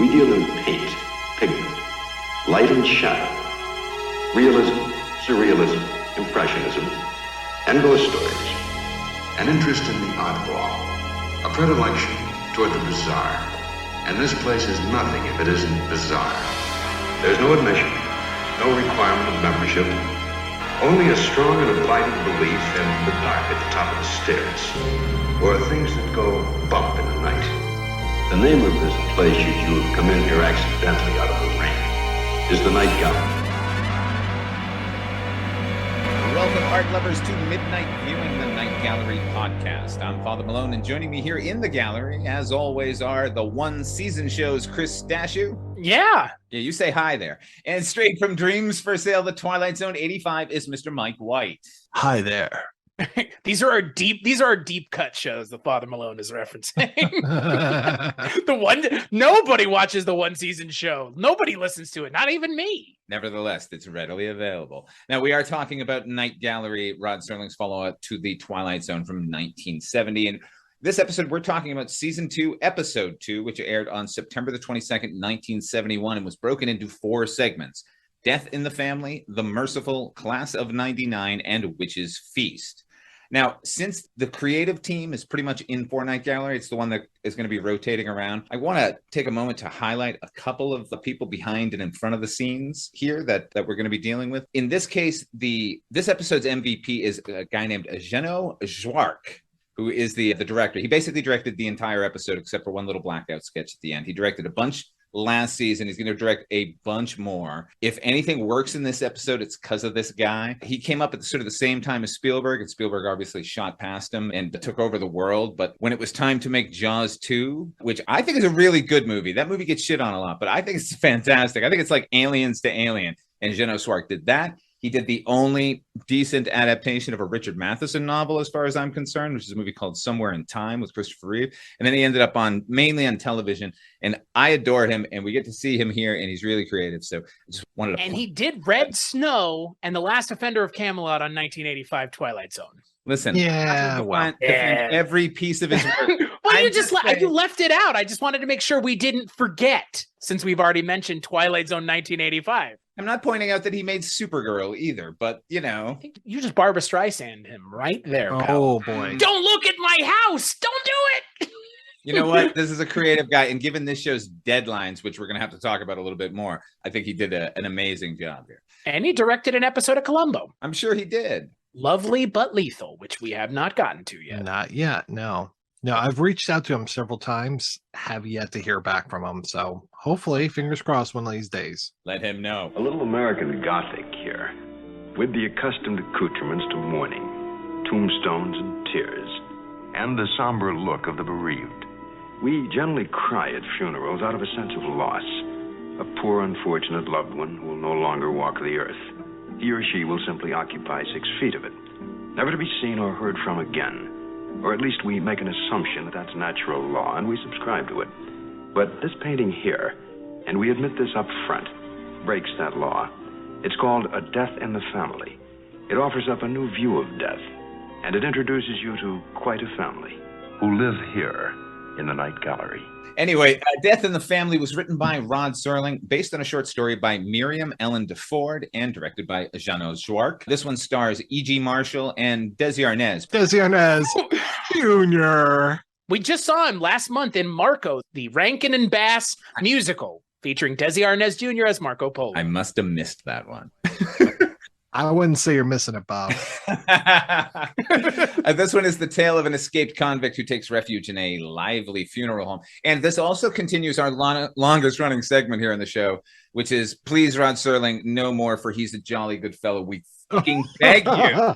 We deal in paint, pigment, light and shadow, realism, surrealism, impressionism, and ghost stories. An interest in the oddball, a predilection toward the bizarre. And this place is nothing if it isn't bizarre. There's no admission, no requirement of membership, only a strong and abiding belief in the dark at the top of the stairs, or things that go bump in the night. The name of this place, should you have come in here accidentally out of the rain, is the Night Gallery. Welcome, art lovers, to Midnight Viewing, the Night Gallery podcast. I'm Father Malone, and joining me here in the gallery, as always, are the One Season Show's Chris Dashew. Yeah, you say hi there. And straight from Dreams for Sale, the Twilight Zone 85 is Mr. Mike White. Hi there. These are our deep cut shows that Father Malone is referencing. Nobody watches the One Season Show. Nobody listens to it, not even me. Nevertheless, it's readily available. Now, we are talking about Night Gallery, Rod Serling's follow-up to the Twilight Zone from 1970. And this episode, we're talking about Season 2, Episode 2, which aired on September the 22nd, 1971, and was broken into 4 segments: Death in the Family, The Merciful, Class of 99, and Witch's Feast. Now, since the creative team is pretty much in for Night Gallery, it's the one that is going to be rotating around, I want to take a moment to highlight a couple of the people behind and in front of the scenes here that we're going to be dealing with. In this case, this episode's MVP is a guy named Jeannot Szwarc, who is the director. He basically directed the entire episode except for one little blackout sketch at the end. He directed a bunch last season. He's going to direct a bunch more. If anything works in this episode, it's because of this guy. He came up at sort of the same time as Spielberg, and Spielberg obviously shot past him and took over the world. But when it was time to make Jaws 2, which I think is a really good movie, that movie gets shit on a lot, but I think it's fantastic. I think it's like Aliens to Alien, and Jeannot Szwarc did that. He did the only decent adaptation of a Richard Matheson novel, as far as I'm concerned, which is a movie called Somewhere in Time with Christopher Reeve. And then he ended up mainly on television. And I adore him, and we get to see him here, and he's really creative. So I just wanted to. And he did Red Snow and The Last Offender of Camelot on 1985 Twilight Zone. Listen, yeah, every piece of his work. Well, you left it out. I just wanted to make sure we didn't forget, since we've already mentioned Twilight Zone 1985. I'm not pointing out that he made Supergirl either, but you know. I think you just Barbra Streisand him right there, pal. Oh boy. Don't look at my house. Don't do it. You know what? This is a creative guy, and given this show's deadlines, which we're going to have to talk about a little bit more, I think he did an amazing job here. And he directed an episode of Columbo. I'm sure he did. Lovely but Lethal, which we have not gotten to yet. Not yet, no. No, I've reached out to him several times, have yet to hear back from him. So hopefully, fingers crossed, one of these days. Let him know. A little American Gothic here, with the accustomed accoutrements to mourning, tombstones and tears, and the somber look of the bereaved. We generally cry at funerals out of a sense of loss. A poor, unfortunate loved one who will no longer walk the earth. He or she will simply occupy 6 feet of it, never to be seen or heard from again. Or at least we make an assumption that that's natural law, and we subscribe to it. But this painting here, and we admit this up front, breaks that law. It's called A Death in the Family. It offers up a new view of death, and it introduces you to quite a family who live here in the Night Gallery. Anyway, Death in the Family was written by Rod Serling, based on a short story by Miriam Ellen DeFord, and directed by Jeannot Szwarc. This one stars E.G. Marshall and Desi Arnaz. Desi Arnaz Jr. We just saw him last month in Marco, the Rankin and Bass musical, featuring Desi Arnaz Jr. as Marco Polo. I must have missed that one. I wouldn't say you're missing it, Bob. This one is the tale of an escaped convict who takes refuge in a lively funeral home. And this also continues our longest running segment here on the show, which is, please, Rod Serling, no more, for he's a jolly good fellow. We fucking beg you.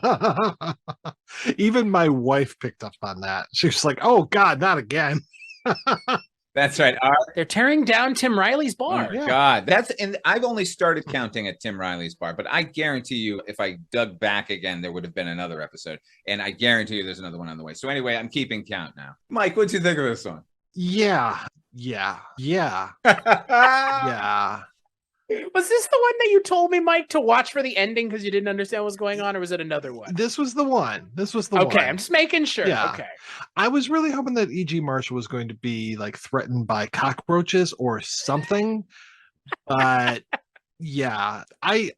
Even my wife picked up on that. She was like, oh, God, not again. That's right. They're tearing down Tim Riley's bar. Oh my God. And I've only started counting at Tim Riley's bar, but I guarantee you, if I dug back again, there would have been another episode. And I guarantee you there's another one on the way. So anyway, I'm keeping count now. Mike, what'd you think of this one? Yeah. Was this the one that you told me, Mike, to watch for the ending because you didn't understand what was going on, or was it another one? This was the one. Okay, I'm just making sure. Yeah. Okay. I was really hoping that E.G. Marshall was going to be like threatened by cockroaches or something. But yeah, I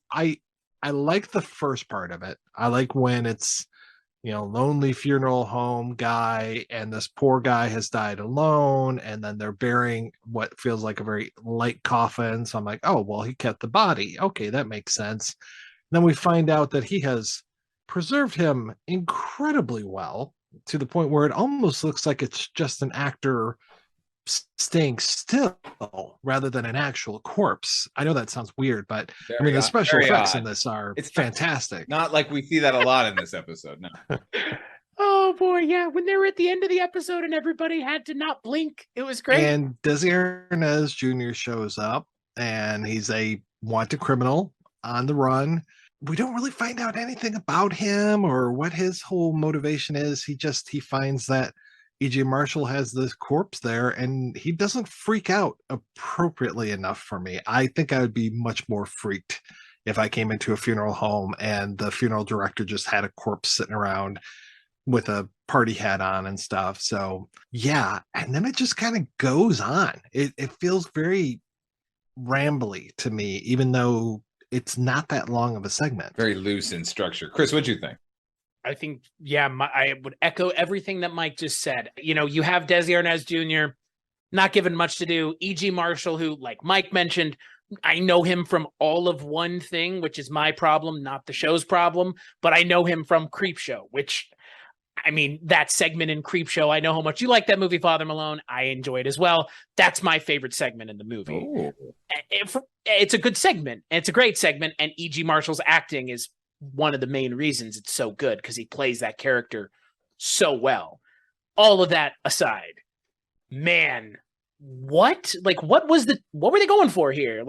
like the first part of it. I like when it's, lonely funeral home guy, and this poor guy has died alone, and then they're burying what feels like a very light coffin. So I'm like, oh, well, he kept the body. Okay, that makes sense. Then we find out that he has preserved him incredibly well, to the point where it almost looks like it's just an actor staying still rather than an actual corpse. I know that sounds weird, but the special effects in this are fantastic. Not like we see that a lot in this episode. No. Oh boy, yeah. When they were at the end of the episode and everybody had to not blink, it was great. And Desi Arnaz Jr. shows up, and he's a wanted criminal on the run. We don't really find out anything about him or what his whole motivation is. He finds that E.G. Marshall has this corpse there, and he doesn't freak out appropriately enough for me. I think I would be much more freaked if I came into a funeral home and the funeral director just had a corpse sitting around with a party hat on and stuff. So yeah, and then it just kind of goes on. It feels very rambly to me, even though it's not that long of a segment. Very loose in structure. Chris, what'd you think? I think, I would echo everything that Mike just said. You have Desi Arnaz Jr. not given much to do. E.G. Marshall, who, like Mike mentioned, I know him from all of one thing, which is my problem, not the show's problem. But I know him from Creepshow, which, that segment in Creepshow, I know how much you like that movie, Father Malone. I enjoy it as well. That's my favorite segment in the movie. It's a good segment. It's a great segment. And E.G. Marshall's acting is one of the main reasons it's so good, because he plays that character so well. All of that aside, man, what were they going for here?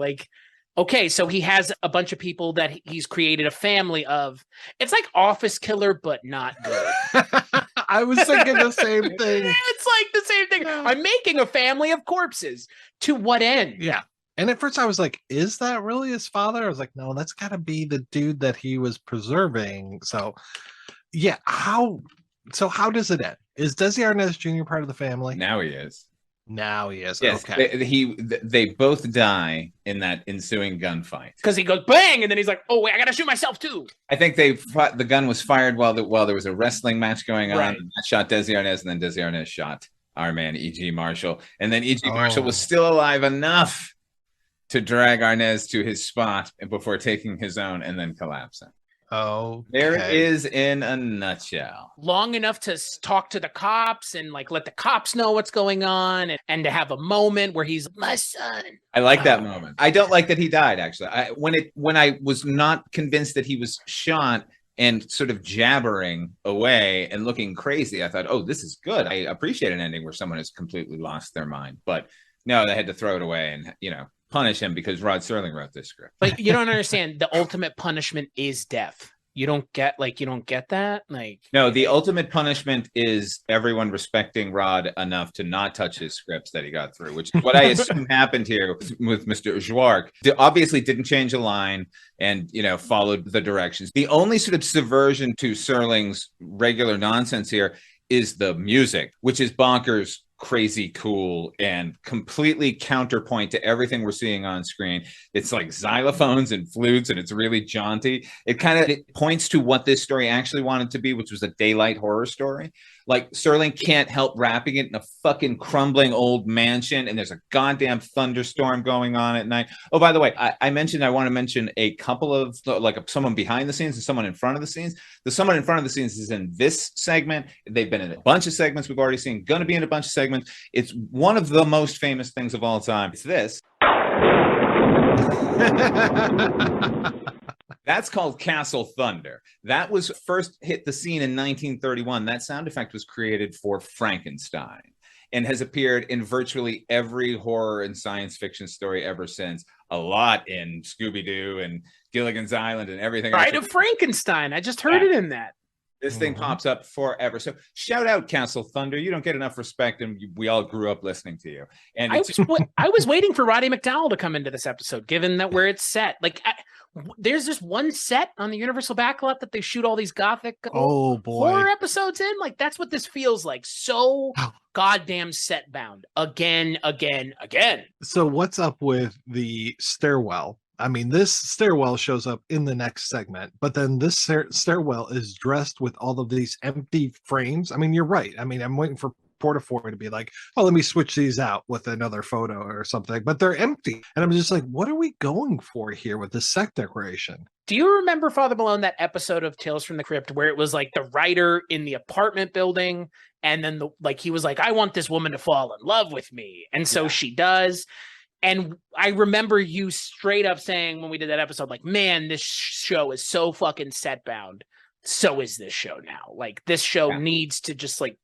Okay, so he has a bunch of people that he's created a family of. It's like Office Killer, but not good. I was thinking the same thing. It's like the same thing. Yeah. I'm making a family of corpses. To what end? Yeah. And at first I was like, is that really his father? I was like, no, that's got to be the dude that he was preserving. So, yeah. How does it end? Is Desi Arnaz Jr. part of the family? Now he is. Yes. Okay. They both die in that ensuing gunfight. Because he goes bang, and then he's like, "Oh wait, I gotta shoot myself too." I think the gun was fired while there was a wrestling match going on. Right. And that shot Desi Arnaz, and then Desi Arnaz shot our man E.G. Marshall, and then E.G. Marshall was still alive enough to drag Arnaz to his spot before taking his own and then collapsing. Oh, there it is in a nutshell. Long enough to talk to the cops and let the cops know what's going on, and to have a moment where he's my son. I like that moment. I don't like that he died. Actually, when I was not convinced that he was shot and sort of jabbering away and looking crazy, I thought, oh, this is good. I appreciate an ending where someone has completely lost their mind. But no, they had to throw it away and punish him because Rod Serling wrote this script. But you don't understand. The ultimate punishment is death. You don't get that? No, the ultimate punishment is everyone respecting Rod enough to not touch his scripts that he got through, which is what I assume happened here with Mr. Szwarc. Obviously didn't change a line and, followed the directions. The only sort of subversion to Serling's regular nonsense here is the music, which is bonkers, crazy cool, and completely counterpoint to everything we're seeing on screen. It's like xylophones and flutes, and it's really jaunty. It points to what this story actually wanted to be, which was a daylight horror story. Like, Serling can't help wrapping it in a fucking crumbling old mansion, and there's a goddamn thunderstorm going on at night. Oh, by the way, I want to mention a couple of, someone behind the scenes and someone in front of the scenes. The someone in front of the scenes is in this segment. They've been in a bunch of segments we've already seen, going to be in a bunch of segments. It's one of the most famous things of all time. It's this. That's called Castle Thunder. That was first hit the scene in 1931. That sound effect was created for Frankenstein and has appeared in virtually every horror and science fiction story ever since. A lot in Scooby-Doo and Gilligan's Island and everything. Bride of Frankenstein. I just heard it in that. This thing pops up forever. So shout out Castle Thunder. You don't get enough respect, and we all grew up listening to you. And I was waiting for Roddy McDowell to come into this episode, given that where it's set. Like, there's just one set on the Universal backlot that they shoot all these gothic horror episodes in. Like, that's what this feels like. So goddamn set bound again. So what's up with the stairwell? I mean, this stairwell shows up in the next segment, but then this stairwell is dressed with all of these empty frames. I mean, you're right. I mean, I'm waiting for Portafoy to be like, oh, let me switch these out with another photo or something, but they're empty. And I'm just like, what are we going for here with this set decoration? Do you remember, Father Malone, that episode of Tales from the Crypt where it was like the writer in the apartment building, and then he was like, I want this woman to fall in love with me. And so she does. And I remember you straight up saying when we did that episode, like, man, this show is so fucking set bound. So is this show now. Like, this show needs to just like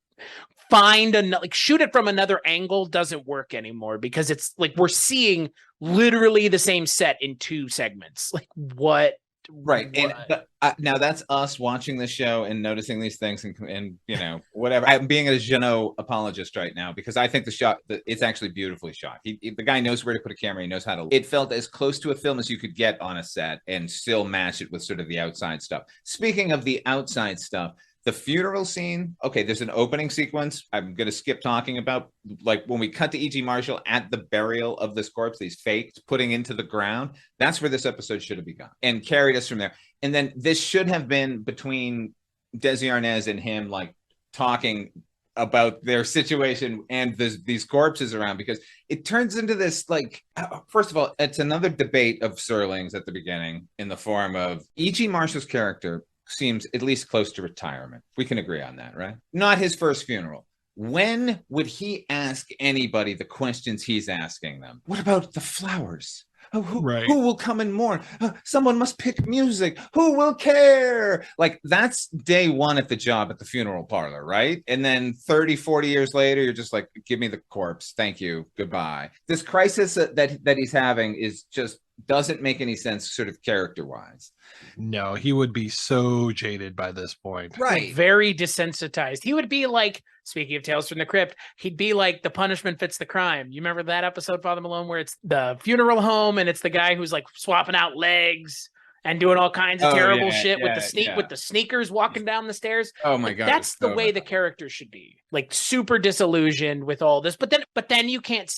find shoot it from another angle doesn't work anymore, because it's like we're seeing literally the same set in two segments. Like, what? Right. What? And now that's us watching the show and noticing these things and you know, whatever. I'm being a Jeannot apologist right now, because I think it's actually beautifully shot. The guy knows where to put a camera. He knows how to. It felt as close to a film as you could get on a set and still match it with sort of the outside stuff. Speaking of the outside stuff, the funeral scene, okay, there's an opening sequence I'm going to skip talking about, like when we cut to E.G. Marshall at the burial of this corpse, these fakes putting into the ground. That's where this episode should have begun and carried us from there. And then this should have been between Desi Arnaz and him, like talking about their situation and these corpses around, because it turns into this, like, first of all, it's another debate of Serling's at the beginning in the form of E.G. Marshall's character seems at least close to retirement. We can agree on that, right? Not his first funeral. When would he ask anybody the questions he's asking them? What about the flowers? Oh, who will come and mourn? Someone must pick music. Who will care? Like, that's day one at the job at the funeral parlor, right? And then 30, 40 years later, you're just like, give me the corpse. Thank you. Goodbye. This crisis that he's having is just doesn't make any sense sort of character-wise. No, he would be so jaded by this point. Right. Like, very desensitized. He would be like, speaking of Tales from the Crypt, he'd be like the punishment fits the crime. You remember that episode, Father Malone, where it's the funeral home and it's the guy who's like swapping out legs and doing all kinds of terrible shit with the sneakers walking down the stairs. Oh my God. That's the way the character should be. Like, super disillusioned with all this. But then you can't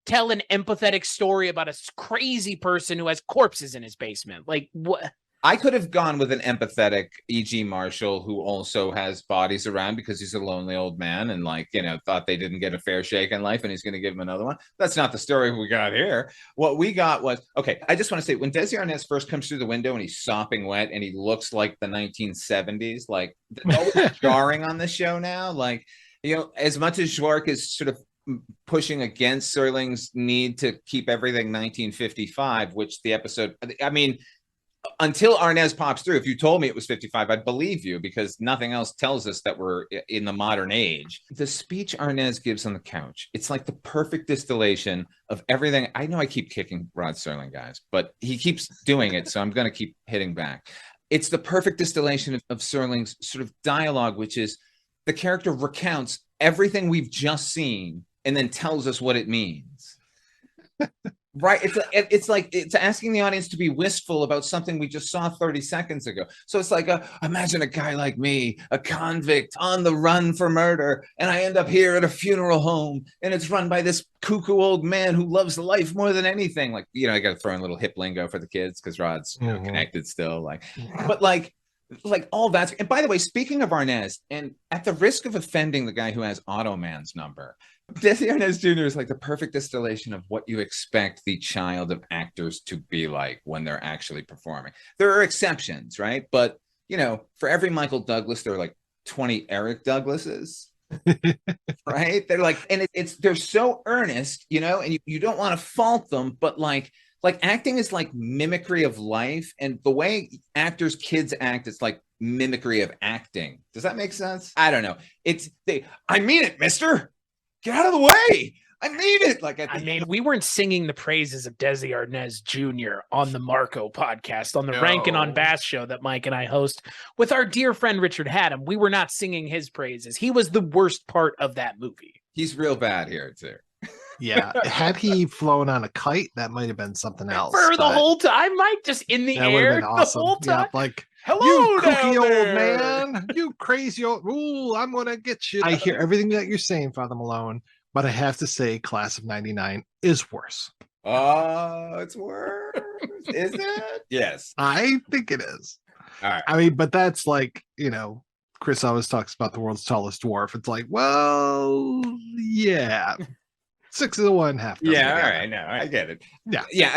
tell an empathetic story about a crazy person who has corpses in his basement. Like, what? I could have gone with an empathetic E.G. Marshall who also has bodies around because he's a lonely old man and, like, you know, thought they didn't get a fair shake in life and he's going to give him another one. That's not the story we got here. What we got was, okay, I just want to say, when Desi Arnaz first comes through the window and he's sopping wet and he looks like the 1970s, like, always jarring on the show now. Like, you know, as much as Szwarc is sort of pushing against Serling's need to keep everything 1955, which the episode, I mean, until Arnaz pops through, if you told me it was 55, I'd believe you, because nothing else tells us that we're in the modern age. The speech Arnaz gives on the couch, it's like the perfect distillation of everything. I know I keep kicking Rod Serling, guys, but he keeps doing it, so I'm going to keep hitting back. It's the perfect distillation of Serling's sort of dialogue, which is the character recounts everything we've just seen and then tells us what it means. Right. It's like it's asking the audience to be wistful about something we just saw 30 seconds ago. So it's like, imagine a guy like me, a convict on the run for murder, and I end up here at a funeral home and it's run by this cuckoo old man who loves life more than anything. Like, you know, I got to throw in a little hip lingo for the kids because Rod's connected still. Like, but like all that. And by the way, speaking of Arnaz, and at the risk of offending the guy who has Automan's number, Desi Arnaz Jr. is like the perfect distillation of what you expect the child of actors to be like when they're actually performing. There are exceptions, right? But, you know, for every Michael Douglas, there are like 20 Eric Douglases, right? They're like, and they're so earnest, you know, and you don't want to fault them, but like acting is like mimicry of life, and the way kids act, it's like mimicry of acting. Does that make sense? I don't know. I mean it, mister. Get out of the way. I mean it. Like I mean, we weren't singing the praises of Desi Arnaz Jr. on the Marco podcast, on the Rankin on Bass show that Mike and I host with our dear friend Richard Haddam. We were not singing his praises. He was the worst part of that movie. He's real bad here too. Yeah, had he flown on a kite, that might have been something else. For the whole time, Mike, just in the air awesome. the whole time. Yeah, like, hello, you down kooky old there. man, you crazy old. Ooh, I'm gonna get you. I hear everything that you're saying, Father Malone, but I have to say, Class of '99 is worse. Oh, it's worse. Is it? Yes, I think it is. All right. I mean, but that's like, Chris always talks about the world's tallest dwarf. It's like, well, yeah. 6 of the one, half. Yeah, all right, no, I get it. Yeah.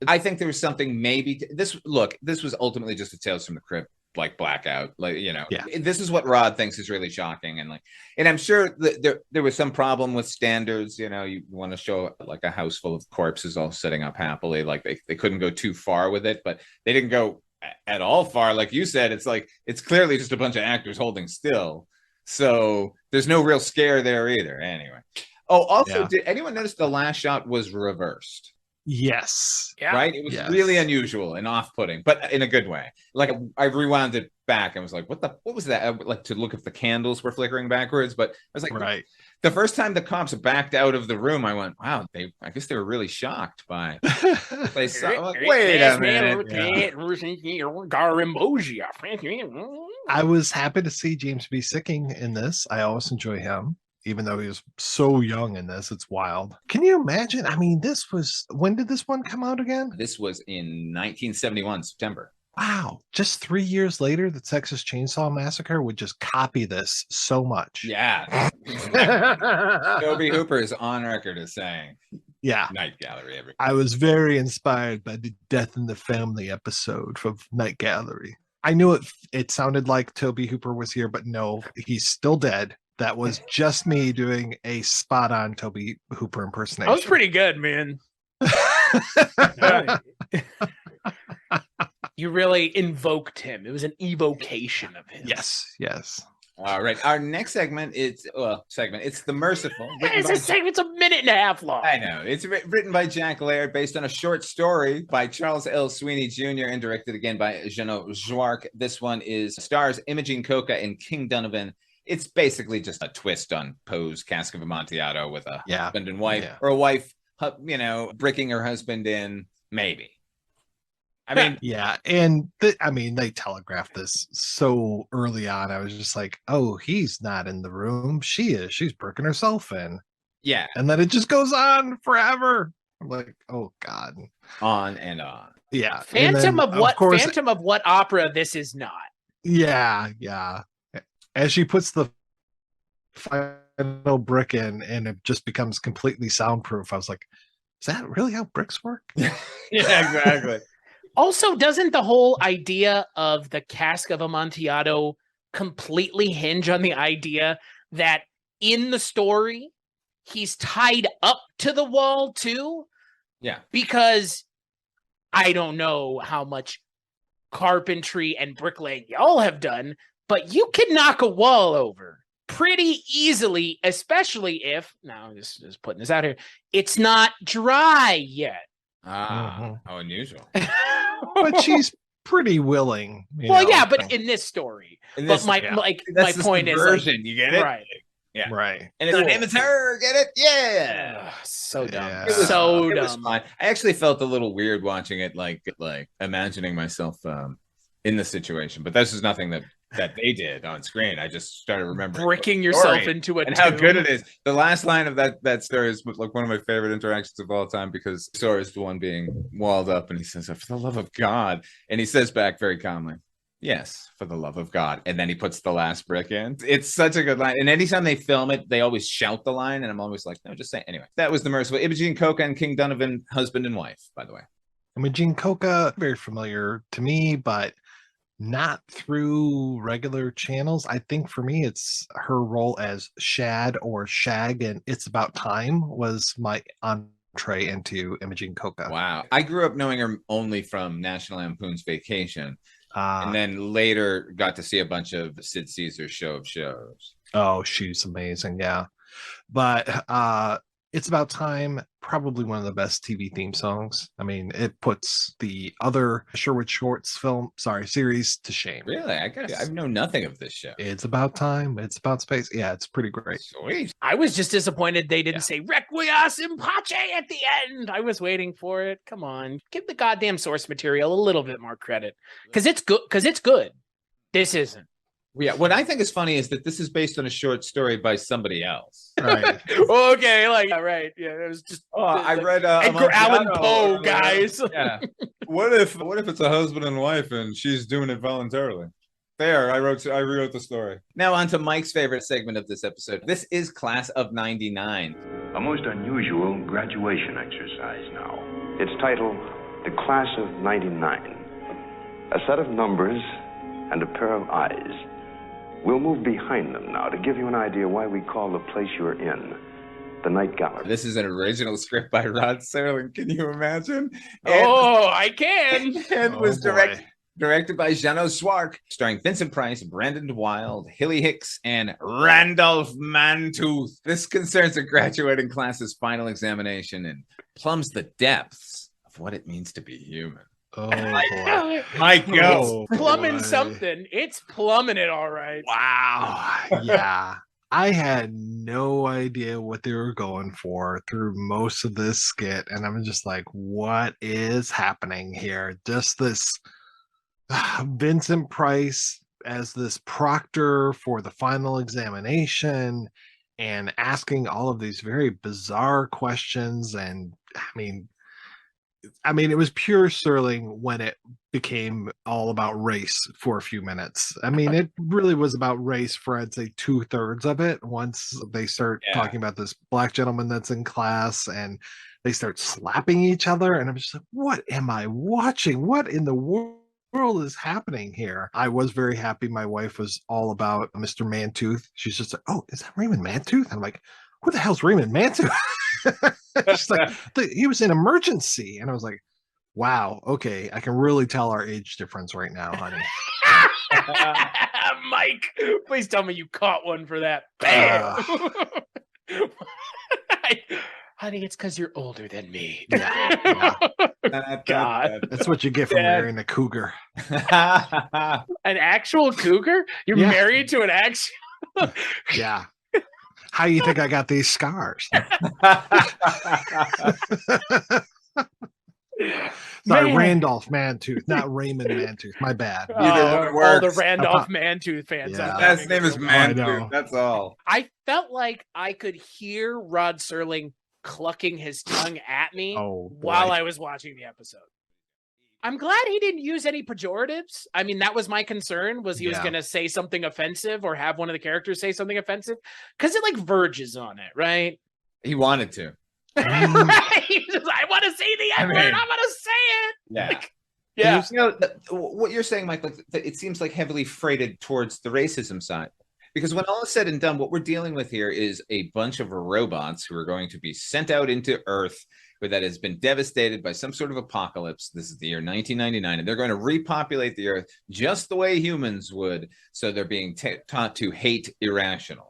I think there was something maybe this was ultimately just a Tales from the Crypt like blackout, like this is what Rod thinks is really shocking, and I'm sure that there was some problem with standards. You want to show like a house full of corpses all sitting up happily, like they couldn't go too far with it, but they didn't go at all far. Like you said, it's like it's clearly just a bunch of actors holding still, so there's no real scare there either. Anyway. Oh, also, did anyone notice the last shot was reversed? Yes. Yeah. Right? It was really unusual and off-putting, but in a good way. Like, I rewound it back and was like, what was that? Like, to look if the candles were flickering backwards, but I was like, right. The first time the cops backed out of the room, I went, wow, I guess they were really shocked by they saw. Like, wait a minute. I was happy to see James B. Sicking in this. I always enjoy him. Even though he was so young in this, it's wild. Can you imagine? I mean, when did this one come out again? This was in 1971, September. Wow. Just 3 years later, the Texas Chainsaw Massacre would just copy this so much. Yeah. Toby Hooper is on record as saying, Night Gallery. I was very inspired by the Death in the Family episode from Night Gallery. I knew it sounded like Toby Hooper was here, but no, he's still dead. That was just me doing a spot-on Toby Hooper impersonation. That was pretty good, man. You really invoked him. It was an evocation of him. Yes. All right. Our next segment is It's the Merciful. It's a minute and a half long. I know. It's written by Jack Laird, based on a short story by Charles L. Sweeney Jr. and directed again by Jeannot Szwarc. This one stars Imogen Coca and King Donovan. It's basically just a twist on Poe's Cask of Amontillado with a husband and wife, or a wife, bricking her husband in, maybe. I mean, and they telegraphed this so early on. I was just like, oh, he's not in the room. She is. She's bricking herself in. Yeah. And then it just goes on forever. I'm like, oh God. On and on. Yeah. Phantom of what opera this is not. Yeah. As she puts the final brick in and it just becomes completely soundproof, I was like, is that really how bricks work? Yeah, exactly. Also, doesn't the whole idea of the Cask of Amontillado completely hinge on the idea that in the story, he's tied up to the wall too? Yeah. Because I don't know how much carpentry and bricklaying y'all have done, but you can knock a wall over pretty easily, especially if, now just putting this out here, it's not dry yet. How unusual. But she's pretty willing. But in this story. My point is, you get it? Right. Yeah. Right. And it's him, it's her, get it? Yeah. So dumb. Yeah. It was so It dumb. was fine. I actually felt a little weird watching it, like imagining myself in the situation, but this is nothing that they did on screen. I just started remembering bricking yourself into a and tomb. how good it is. The last line of that story is like one of my favorite interactions of all time, because Sora is the one being walled up and he says, for the love of God. And he says back very calmly, yes, for the love of God. And then he puts the last brick in. It's such a good line. And anytime they film it, they always shout the line. And I'm always like, no, just say it. Anyway, that was The Merciful. Imogen Coca and King Donovan, husband and wife, by the way. Imogen Coca, very familiar to me, but not through regular channels. I think for me, it's her role as Shad or Shag and It's About Time was my entree into Imogen Coca. Wow. I grew up knowing her only from National Lampoon's Vacation. And then later got to see a bunch of Sid Caesar's Show of Shows. Oh, she's amazing. Yeah. But It's About Time, probably one of the best TV theme songs. I mean, it puts the other Sherwood Schwartz series to shame. Really? I know nothing of this show. It's About Time. It's about space. Yeah, it's pretty great. Sweet. I was just disappointed they didn't say Requiesce in Pace at the end. I was waiting for it. Come on. Give the goddamn source material a little bit more credit. Because it's good. This isn't. Yeah, what I think is funny is that this is based on a short story by somebody else. Right. Okay, right. Yeah, it was just. I read Edgar Allan Poe, guys. Yeah. What if it's a husband and wife and she's doing it voluntarily? There, I rewrote the story. Now on to Mike's favorite segment of this episode. This is Class of '99. A most unusual graduation exercise now. It's titled The Class of '99. A set of numbers and a pair of eyes. We'll move behind them now to give you an idea why we call the place you're in the Night Gallery. This is an original script by Rod Serling. Can you imagine? I can. And was directed by Jeannot Szwarc, starring Vincent Price, Brandon Wild, Hilly Hicks, and Randolph Mantooth. This concerns a graduating class's final examination and plumbs the depths of what it means to be human. Oh, boy. Mike, go. Plumbing something. It's plumbing it all right. Wow. Yeah. I had no idea what they were going for through most of this skit. And I'm just like, what is happening here? Just this Vincent Price as this proctor for the final examination and asking all of these very bizarre questions. And I mean, it was pure Serling when it became all about race for a few minutes. I mean, it really was about race for, I'd say, 2/3 of it. Once they start talking about this black gentleman that's in class and they start slapping each other. And I'm just like, what am I watching? What in the world is happening here? I was very happy. My wife was all about Mr. Mantooth. She's just like, oh, is that Raymond Mantooth? I'm like, who the hell's Raymond Mantooth? Just like he was in Emergency, and I was like, wow, okay, I can really tell our age difference right now, honey. Mike, please tell me you caught one for that. Bam. Honey, it's because you're older than me. Yeah. God, that's what you get from marrying a cougar. An actual cougar? You're married to an actual? Yeah. How you think I got these scars? Sorry, Randolph Mantooth, not Raymond Mantooth. My bad. All the Randolph Mantooth fans. Yeah. His name is Mantooth. That's all. I felt like I could hear Rod Serling clucking his tongue at me while I was watching the episode. I'm glad he didn't use any pejoratives. I mean, that was my concern, was he was going to say something offensive or have one of the characters say something offensive, because it like verges on it, right? He wanted to. Right? He's just, I want to say the N-word. I'm going to say it. Yeah. Like, yeah. You know, what you're saying, Mike, like, it seems like heavily freighted towards the racism side. Because when all is said and done, what we're dealing with here is a bunch of robots who are going to be sent out into Earth that has been devastated by some sort of apocalypse. This is the year 1999, and they're going to repopulate the Earth just the way humans would. So they're being taught to hate irrationally.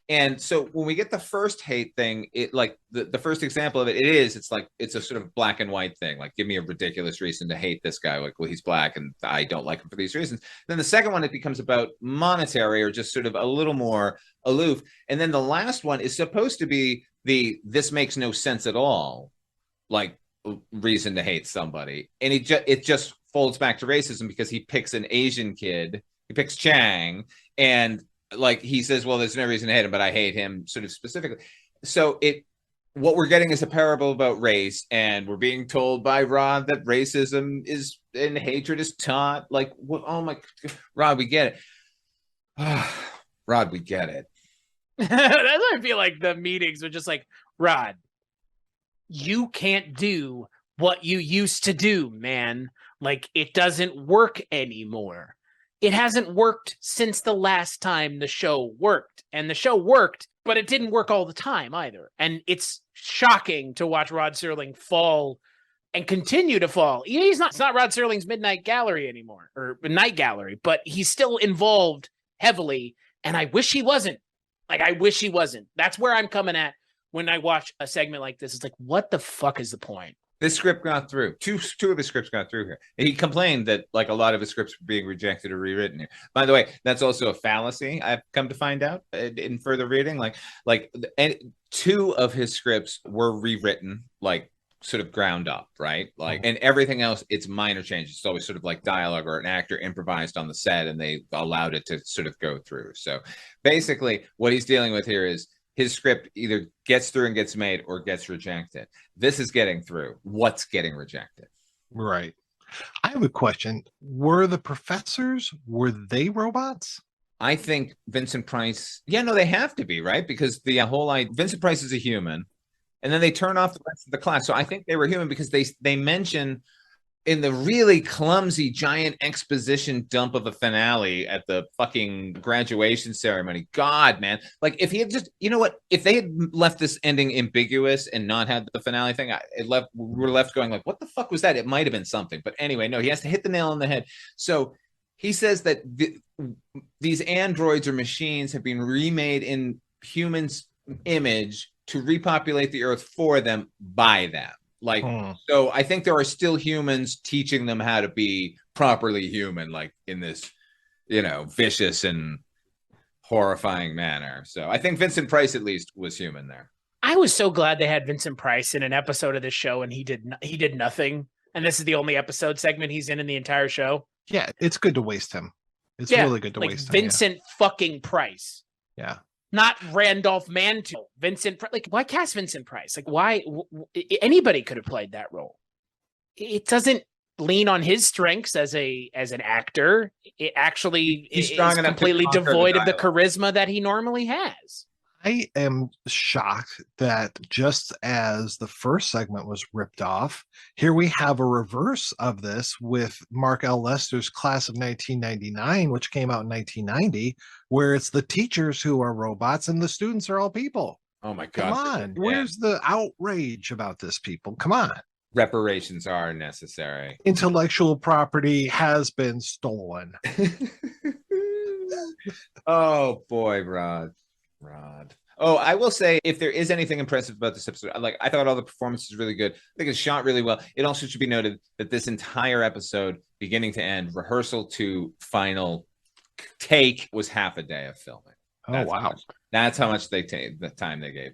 And so when we get the first hate thing, it like the first example of it's like it's a sort of black and white thing. Like, give me a ridiculous reason to hate this guy. Like, well, he's black and I don't like him for these reasons. Then the second one, it becomes about monetary or just sort of a little more aloof. And then the last one is supposed to be this makes no sense at all, like, reason to hate somebody. And it just folds back to racism because he picks an Asian kid, he picks Chang, and like he says, well, there's no reason to hate him, but I hate him sort of specifically. So what we're getting is a parable about race, and we're being told by Rod that racism is and hatred is taught. Like, what? Oh my, Rod, we get it. Rod, we get it. That's what I feel like the meetings were just like, Rod, you can't do what you used to do, man. Like, it doesn't work anymore. It hasn't worked since the last time the show worked. And the show worked, but it didn't work all the time either. And it's shocking to watch Rod Serling fall and continue to fall. It's not Rod Serling's Midnight Gallery anymore, or Night Gallery, but he's still involved heavily. And I wish he wasn't. Like, I wish he wasn't. That's where I'm coming at when I watch a segment like this. It's like, what the fuck is the point? This script got through. Two of his scripts got through here. He complained that like a lot of his scripts were being rejected or rewritten here. By the way, that's also a fallacy. I've come to find out in further reading. And 2 of his scripts were rewritten, like sort of ground up, right? Like, and everything else, it's minor changes. It's always sort of like dialogue or an actor improvised on the set, and they allowed it to sort of go through. So basically, what he's dealing with here is his script either gets through and gets made or gets rejected. This is getting through. What's getting rejected? Right. I have a question. Were the professors, were they robots? I think Vincent Price, they have to be, right? Because the whole idea, Vincent Price is a human, and then they turn off the rest of the class. So I think they were human because they mention in the really clumsy giant exposition dump of a finale at the fucking graduation ceremony. God, man. Like, if he had just, if they had left this ending ambiguous and not had the finale thing, we're left going like, what the fuck was that? It might have been something. But anyway, no, he has to hit the nail on the head. So he says that these androids or machines have been remade in humans' image to repopulate the earth for them by them. Like, so I think there are still humans teaching them how to be properly human, like in this, vicious and horrifying manner. So I think Vincent Price at least was human there. I was so glad they had Vincent Price in an episode of this show, and he did nothing. And this is the only episode segment he's in the entire show. Yeah, it's good to waste him. It's really good to waste him. Vincent fucking Price. Yeah. Not Randolph Mantle. Vincent, like, why cast Vincent Price? Like, why? Anybody could have played that role. It doesn't lean on his strengths as an actor. It actually is completely devoid of the charisma that he normally has. I am shocked that just as the first segment was ripped off, here we have a reverse of this with Mark L. Lester's Class of 1999, which came out in 1990, where it's the teachers who are robots and the students are all people. Oh my God. Come on. Where's the outrage about this, people? Come on. Reparations are necessary. Intellectual property has been stolen. Oh boy, Rod. Oh, I will say, if there is anything impressive about this episode, I thought all the performances were really good. I think it's shot really well. It also should be noted that this entire episode, beginning to end, rehearsal to final take, was half a day of filming. That's how much the time they gave.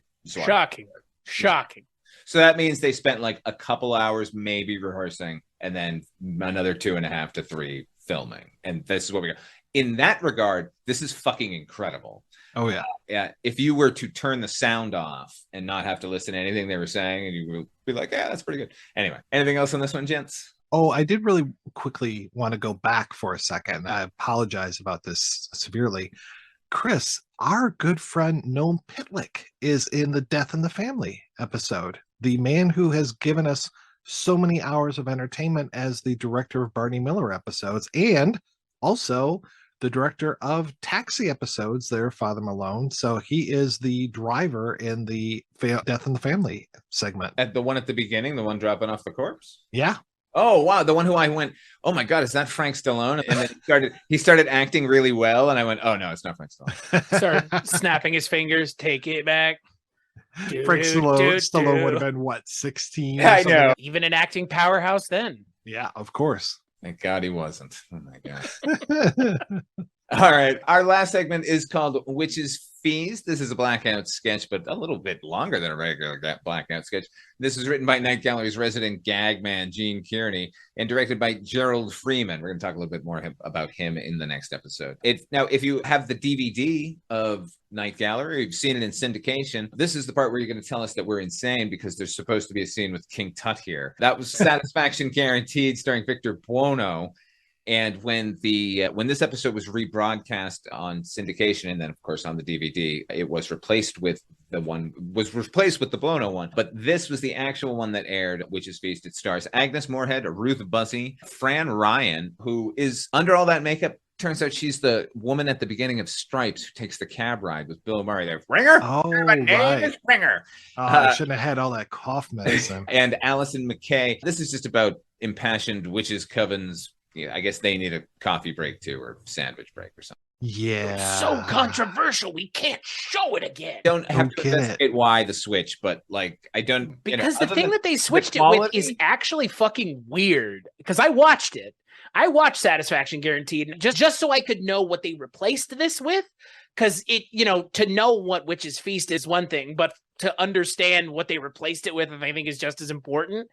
Shocking. So that means they spent like a couple hours maybe rehearsing, and then another 2.5 to 3 filming. And this is what we got. In that regard, this is fucking incredible. Oh, yeah. Yeah. If you were to turn the sound off and not have to listen to anything they were saying, and you would be like, yeah, that's pretty good. Anyway, anything else on this one, gents? Oh, I did really quickly want to go back for a second. I apologize about this severely. Chris, our good friend Noam Pitlick is in the Death in the Family episode. The man who has given us so many hours of entertainment as the director of Barney Miller episodes, and also the director of Taxi episodes there, Father Malone. So he is the driver in the Death in the Family segment. At the one at the beginning, the one dropping off the corpse? Yeah. Oh, wow. The one who I went, oh my God, is that Frank Stallone? And then he started acting really well. And I went, oh no, it's not Frank Stallone. Started snapping his fingers, take it back. Frank Stallone would have been what, 16? I know. Even an acting powerhouse then. Yeah, of course. Thank God he wasn't. Oh my God. All right. Our last segment is called Witch's Feast. This is a Blackout sketch, but a little bit longer than a regular Blackout sketch. This was written by Night Gallery's resident gag man, Gene Kearney, and directed by Gerald Freeman. We're going to talk a little bit more about him in the next episode. Now, if you have the DVD of Night Gallery, you've seen it in syndication, this is the part where you're going to tell us that we're insane because there's supposed to be a scene with King Tut here. That was Satisfaction Guaranteed, starring Victor Buono. And when this episode was rebroadcast on syndication, and then of course on the DVD, it was replaced with the Buono one. But this was the actual one that aired, Witch's Feast. It stars Agnes Moorehead, Ruth Buzzy, Fran Ryan, who is under all that makeup. Turns out she's the woman at the beginning of Stripes who takes the cab ride with Bill Murray. There, Ringer. Oh, my name is Ringer. I shouldn't have had all that cough medicine. And Allison McKay. This is just about impassioned witches' covens. I guess they need a coffee break too, or sandwich break or something. Yeah. So controversial, we can't show it again. Don't have to get it. investigate why the switch, but like I don't Because the other thing than that they switched the it with is quality- actually fucking weird. Because I watched it. I watched Satisfaction Guaranteed just so I could know what they replaced this with. Because it, to know what Witch's Feast is one thing, but to understand what they replaced it with, I think is just as important.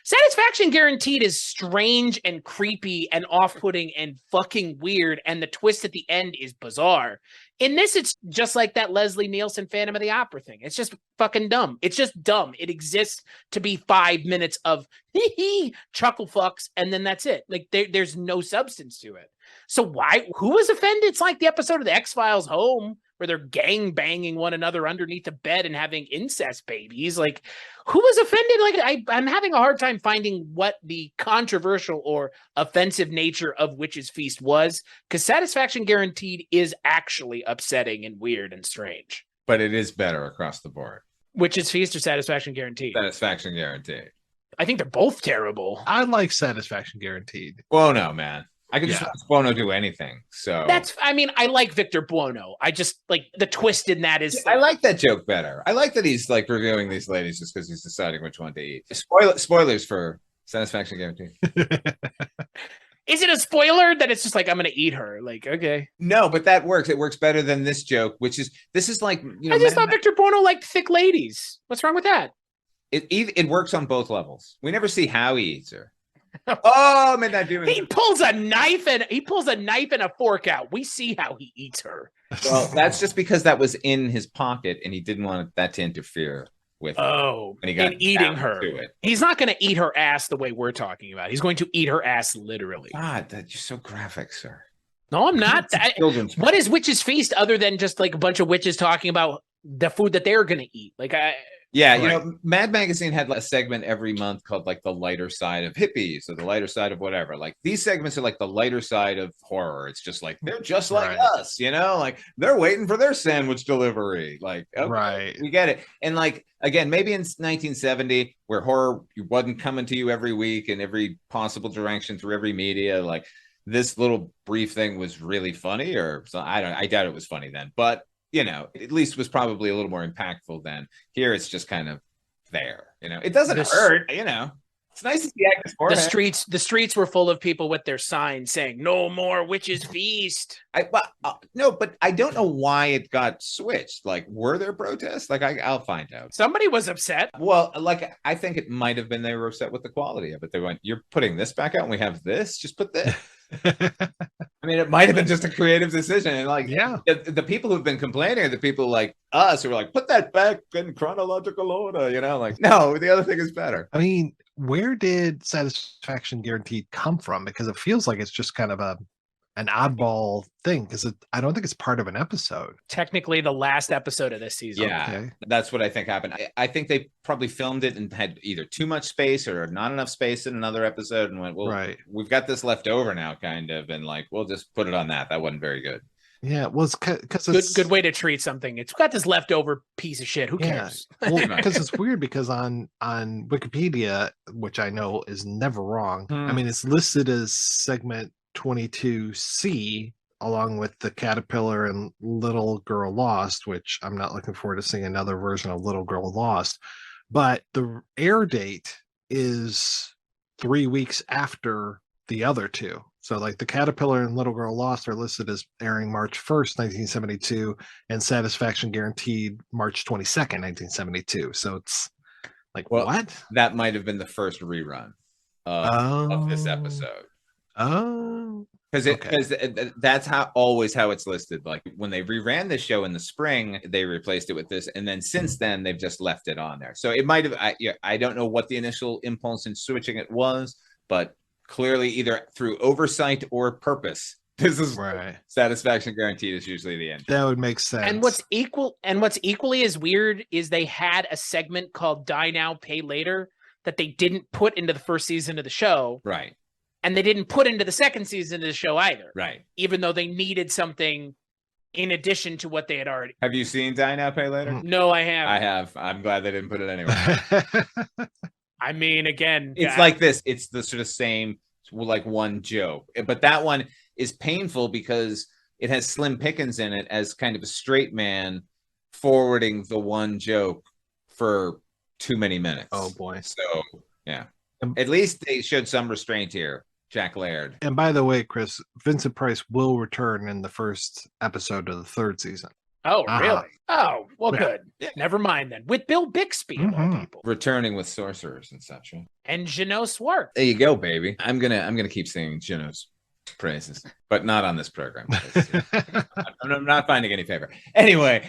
Satisfaction Guaranteed is strange and creepy and off-putting and fucking weird, and the twist at the end is bizarre. In this, it's just like that Leslie Nielsen Phantom of the Opera thing. It's just fucking dumb. It's just dumb. It exists to be 5 minutes of hee chuckle fucks, and then that's it. Like there's no substance to it. So who was offended? It's like the episode of the X-Files Home where they're gang banging one another underneath the bed and having incest babies. Like, who was offended? Like, I'm having a hard time finding what the controversial or offensive nature of Witch's Feast was, because Satisfaction Guaranteed is actually upsetting and weird and strange. But it is better across the board. Witch's Feast or Satisfaction Guaranteed? Satisfaction Guaranteed. I think they're both terrible. I like Satisfaction Guaranteed. Well, no, man. I could just watch Bono do anything. So I like Victor Buono. I just like the twist in that is I like that joke better. I like that he's like reviewing these ladies just because he's deciding which one to eat. Spoilers for Satisfaction Guaranteed. Is it a spoiler that it's just like, I'm going to eat her? Like, okay. No, but that works. It works better than this joke, which is, this is like, I just thought Victor Buono liked thick ladies. What's wrong with that? It works on both levels. We never see how he eats her. Oh, Midnight Doom. He pulls a knife and a fork out. We see how he eats her. Well, that's just because that was in his pocket and he didn't want that to interfere with and he got eating her. He's not going to eat her ass the way we're talking about. He's going to eat her ass literally. God, you're so graphic, sir. No, I'm not. What is Witch's Feast other than just like a bunch of witches talking about the food that they're going to eat? Like Yeah, Mad Magazine had a segment every month called like the lighter side of hippies or the lighter side of whatever. Like these segments are like the lighter side of horror. It's just like they're just like us, like they're waiting for their sandwich delivery. Like, okay, we get it. And like again, maybe in 1970, where horror wasn't coming to you every week in every possible direction through every media, like this little brief thing was really funny, or so I doubt it was funny then, but at least was probably a little more impactful than here. It's just kind of there, it doesn't hurt, it's nice to see Agnes Moorehead. The streets were full of people with their signs saying "No more Witch's Feast." No, but I don't know why it got switched. Like, were there protests? Like, I'll find out. Somebody was upset. Well, like, I think it might have been they were upset with the quality of it. They went, "You're putting this back out, and we have this. Just put this." I mean, it might have been just a creative decision. And like, the people who've been complaining are the people like us who are like, put that back in chronological order, like, no, the other thing is better. I mean, where did Satisfaction Guaranteed come from? Because it feels like it's just kind of an oddball thing, because I don't think it's part of an episode. Technically the last episode of this season. Yeah, that's what I think happened. I think they probably filmed it and had either too much space or not enough space in another episode and went, well, we've got this left over now, kind of, and like, we'll just put it on that. That wasn't very good. Yeah, well, it's because it's good way to treat something. It's got this leftover piece of shit. Who cares? Well, because it's weird, because on Wikipedia, which I know is never wrong, I mean, it's listed as segment 22C, along with the Caterpillar and Little Girl Lost, which I'm not looking forward to seeing another version of Little Girl Lost. But the air date is 3 weeks after the other two. So like the Caterpillar and Little Girl Lost are listed as airing March 1st, 1972, and Satisfaction Guaranteed March 22nd, 1972. So it's like, what? That might have been the first rerun of this episode. Oh, because that's always how it's listed. Like when they reran this show in the spring, they replaced it with this, and then since then they've just left it on there. So it might have. I don't know what the initial impulse in switching it was, but clearly either through oversight or purpose, this is Satisfaction Guaranteed is usually the end. That would make sense. And what's equally as weird is they had a segment called Die Now, Pay Later that they didn't put into the first season of the show. Right. And they didn't put into the second season of the show either. Right. Even though they needed something in addition to what they had already. Have you seen Die Now, Pay Later? No, I haven't. I have. I'm glad they didn't put it anywhere. I mean, again, it's like this. It's the sort of same, like one joke. But that one is painful because it has Slim Pickens in it as kind of a straight man forwarding the one joke for too many minutes. Oh boy. So yeah, at least they showed some restraint here. Jack Laird. And by the way, Chris, Vincent Price will return in the first episode of the third season. Oh, really? Oh, well, Yeah. good. Yeah. Never mind then. With Bill Bixby, of all people. Returning with sorcerers and such. Right? And Jeannot Szwarc. There you go, baby. I'm gonna keep singing Jeannot's praises, but not on this program. I'm not finding any favor. Anyway,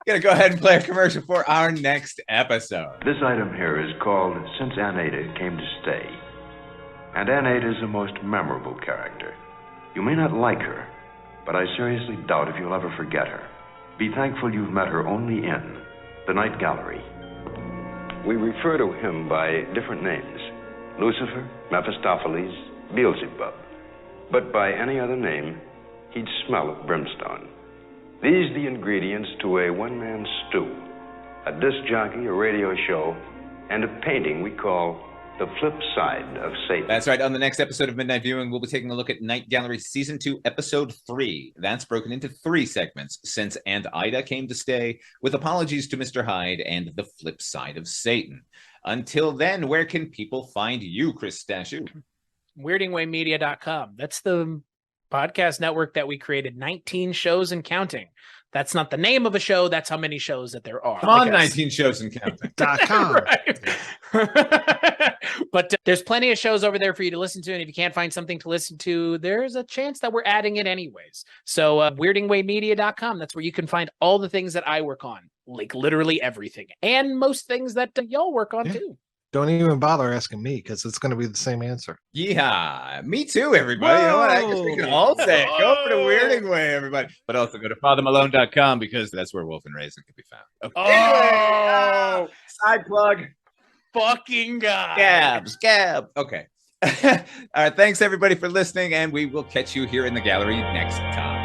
gonna go ahead and play a commercial for our next episode. This item here is called Since Aneda Came to Stay. And Aneda is the most memorable character. You may not like her, but I seriously doubt if you'll ever forget her. Be thankful you've met her only in the Night Gallery. We refer to him by different names: Lucifer, Mephistopheles, Beelzebub. But by any other name, he'd smell of brimstone. These the ingredients to a one-man stew, a disc jockey, a radio show, and a painting we call The Flip Side of Satan. That's right. On the next episode of Midnight Viewing, we'll be taking a look at Night Gallery Season 2, Episode 3. That's broken into 3 segments, Since and Ida Came to Stay, with apologies to Mr. Hyde, and The Flip Side of Satan. Until then, where can people find you, Chris Stashu? weirdingwaymedia.com. That's the podcast network that we created, 19 shows and counting. That's not the name of a show. That's how many shows that there are. Come on, 19 shows and counting. .com. But there's plenty of shows over there for you to listen to. And if you can't find something to listen to, there's a chance that we're adding it anyways. So weirdingwaymedia.com. That's where you can find all the things that I work on, like literally everything, and most things that y'all work on too. Don't even bother asking me because it's going to be the same answer. Yeah, me too, everybody. You know what? I guess we can all say it. Go for the Weirding Way, everybody. But also go to fathermalone.com because that's where Wolf and Raisin can be found. Okay. Oh, Side plug. fucking God. Scab. Okay. All right. Thanks, everybody, for listening, and we will catch you here in the gallery next time.